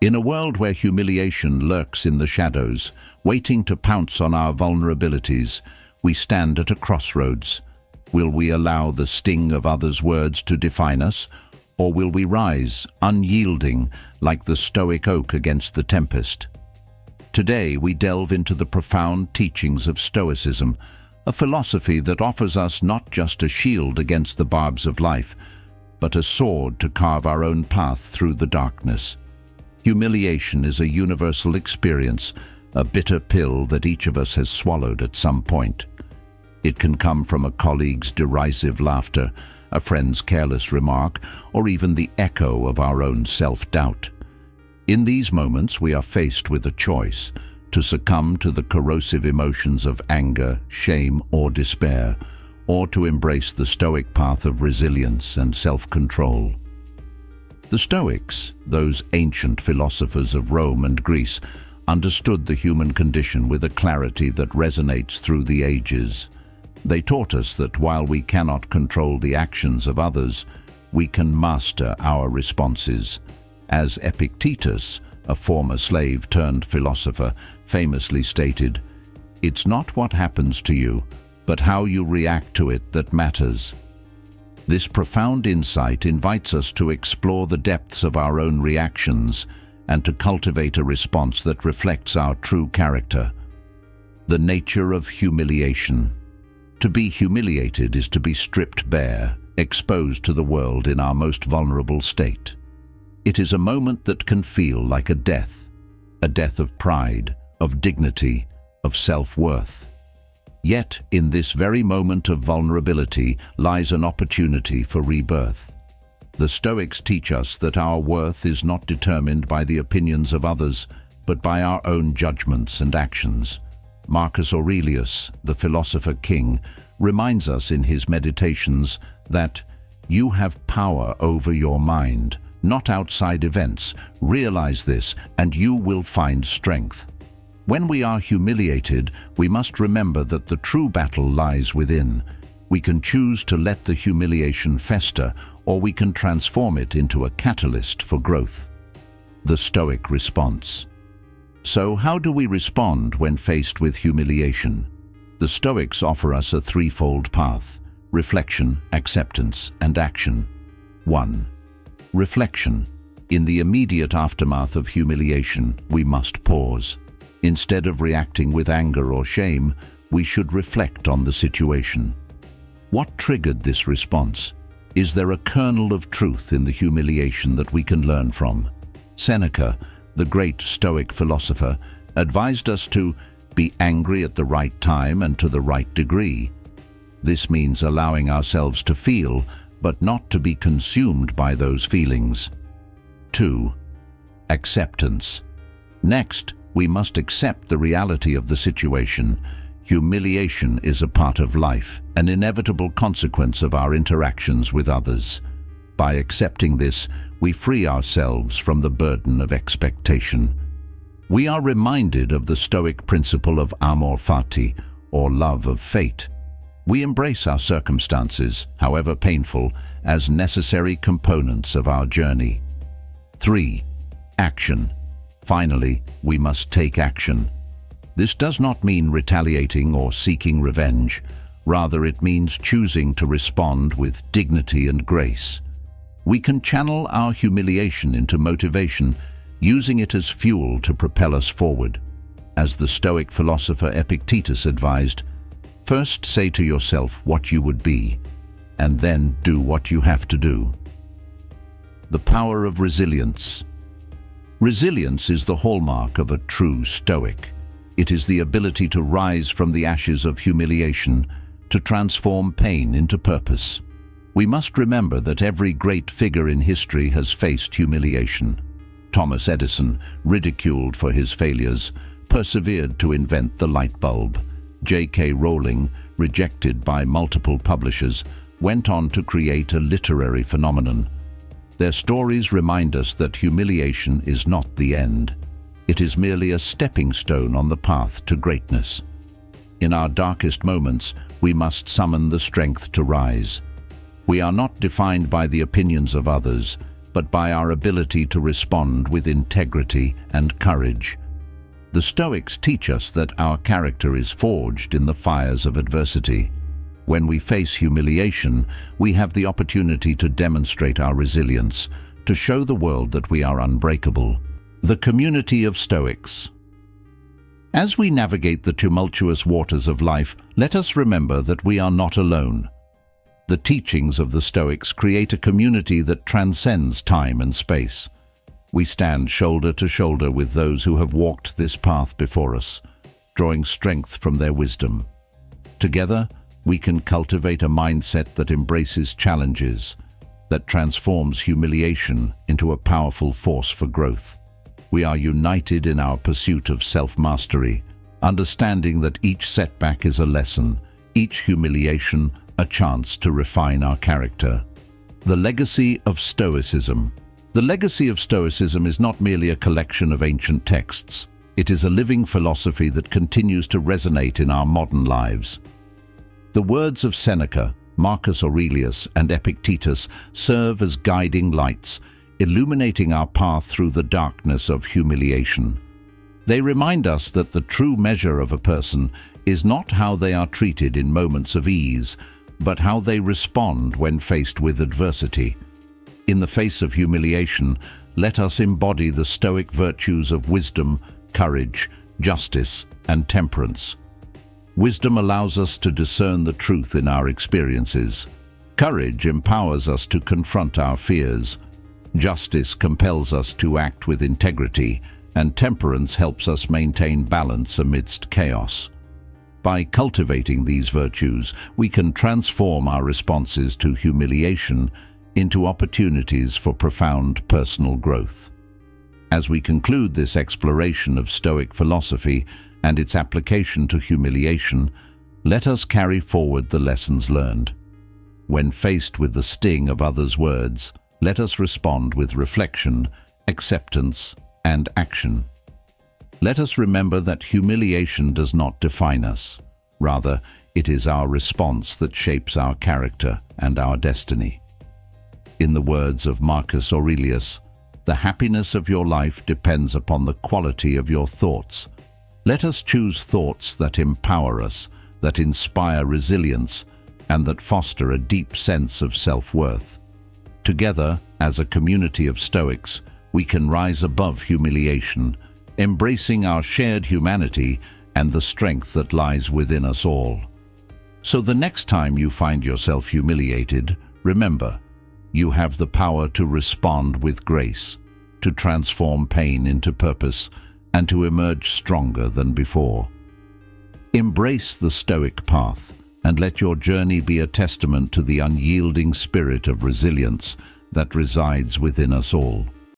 In a world where humiliation lurks in the shadows, waiting to pounce on our vulnerabilities, we stand at a crossroads. Will we allow the sting of others' words to define us, or will we rise, unyielding, like the Stoic oak against the tempest? Today we delve into the profound teachings of Stoicism, a philosophy that offers us not just a shield against the barbs of life, but a sword to carve our own path through the darkness. Humiliation is a universal experience, a bitter pill that each of us has swallowed at some point. It can come from a colleague's derisive laughter, a friend's careless remark, or even the echo of our own self-doubt. In these moments, we are faced with a choice: to succumb to the corrosive emotions of anger, shame, or despair, or to embrace the Stoic path of resilience and self-control. The Stoics, those ancient philosophers of Rome and Greece, understood the human condition with a clarity that resonates through the ages. They taught us that while we cannot control the actions of others, we can master our responses. As Epictetus, a former slave-turned-philosopher, famously stated, "It's not what happens to you, but how you react to it that matters." This profound insight invites us to explore the depths of our own reactions and to cultivate a response that reflects our true character. The nature of humiliation. To be humiliated is to be stripped bare, exposed to the world in our most vulnerable state. It is a moment that can feel like a death of pride, of dignity, of self-worth. Yet, in this very moment of vulnerability lies an opportunity for rebirth. The Stoics teach us that our worth is not determined by the opinions of others, but by our own judgments and actions. Marcus Aurelius, the philosopher king, reminds us in his meditations that you have power over your mind, not outside events. Realize this, and you will find strength. When we are humiliated, we must remember that the true battle lies within. We can choose to let the humiliation fester, or we can transform it into a catalyst for growth. The Stoic response. So how do we respond when faced with humiliation? The Stoics offer us a threefold path: reflection, acceptance, and action. 1. Reflection. In the immediate aftermath of humiliation, we must pause. Instead of reacting with anger or shame, we should reflect on the situation. What triggered this response? Is there a kernel of truth in the humiliation that we can learn from? Seneca, the great Stoic philosopher, advised us to be angry at the right time and to the right degree. This means allowing ourselves to feel, but not to be consumed by those feelings. 2. Acceptance. Next, we must accept the reality of the situation. Humiliation is a part of life, an inevitable consequence of our interactions with others. By accepting this, we free ourselves from the burden of expectation. We are reminded of the Stoic principle of amor fati, or love of fate. We embrace our circumstances, however painful, as necessary components of our journey. 3. Action. Finally, we must take action. This does not mean retaliating or seeking revenge. Rather, it means choosing to respond with dignity and grace. We can channel our humiliation into motivation, using it as fuel to propel us forward. As the Stoic philosopher Epictetus advised, first say to yourself what you would be, and then do what you have to do. The power of resilience. Resilience is the hallmark of a true Stoic. It is the ability to rise from the ashes of humiliation, to transform pain into purpose. We must remember that every great figure in history has faced humiliation. Thomas Edison, ridiculed for his failures, persevered to invent the light bulb. J.K. Rowling, rejected by multiple publishers, went on to create a literary phenomenon. Their stories remind us that humiliation is not the end. It is merely a stepping stone on the path to greatness. In our darkest moments, we must summon the strength to rise. We are not defined by the opinions of others, but by our ability to respond with integrity and courage. The Stoics teach us that our character is forged in the fires of adversity. When we face humiliation, we have the opportunity to demonstrate our resilience, to show the world that we are unbreakable. The community of Stoics. As we navigate the tumultuous waters of life, let us remember that we are not alone. The teachings of the Stoics create a community that transcends time and space. We stand shoulder to shoulder with those who have walked this path before us, drawing strength from their wisdom. Together, we can cultivate a mindset that embraces challenges, that transforms humiliation into a powerful force for growth. We are united in our pursuit of self-mastery, understanding that each setback is a lesson, each humiliation a chance to refine our character. The legacy of Stoicism. The legacy of Stoicism is not merely a collection of ancient texts. It is a living philosophy that continues to resonate in our modern lives. The words of Seneca, Marcus Aurelius, and Epictetus serve as guiding lights, illuminating our path through the darkness of humiliation. They remind us that the true measure of a person is not how they are treated in moments of ease, but how they respond when faced with adversity. In the face of humiliation, let us embody the Stoic virtues of wisdom, courage, justice, and temperance. Wisdom allows us to discern the truth in our experiences. Courage empowers us to confront our fears. Justice compels us to act with integrity, and temperance helps us maintain balance amidst chaos. By cultivating these virtues, we can transform our responses to humiliation into opportunities for profound personal growth. As we conclude this exploration of Stoic philosophy and its application to humiliation, let us carry forward the lessons learned. When faced with the sting of others' words, let us respond with reflection, acceptance, and action. Let us remember that humiliation does not define us. Rather, it is our response that shapes our character and our destiny. In the words of Marcus Aurelius, "The happiness of your life depends upon the quality of your thoughts." Let us choose thoughts that empower us, that inspire resilience, and that foster a deep sense of self-worth. Together, as a community of Stoics, we can rise above humiliation, embracing our shared humanity and the strength that lies within us all. So the next time you find yourself humiliated, remember, you have the power to respond with grace, to transform pain into purpose, and to emerge stronger than before. Embrace the Stoic path, and let your journey be a testament to the unyielding spirit of resilience that resides within us all.